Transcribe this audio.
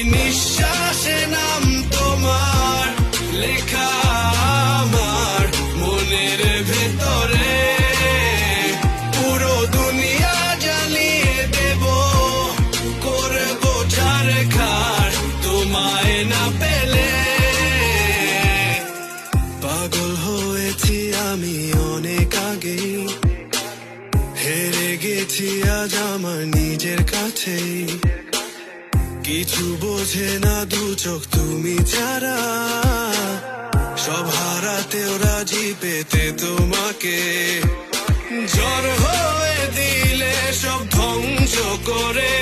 নিঃশ্বাসে নাম তোমার লেখা আমার মনের ভেতরে। পুরো দুনিয়া জ্বালিয়ে দেব, করবো ছারখার তোমায় না পেলে। পাগল হয়েছি আমি অনেক আগে, হেরে গেছি আজ আমার নিজের কাছে। কিছু বোঝে না দু চোখ তুমি ছাড়া, সব হারাতেও রাজি পেতে তোমাকে। ঝড় হয়ে দিলে সব ধ্বংস করে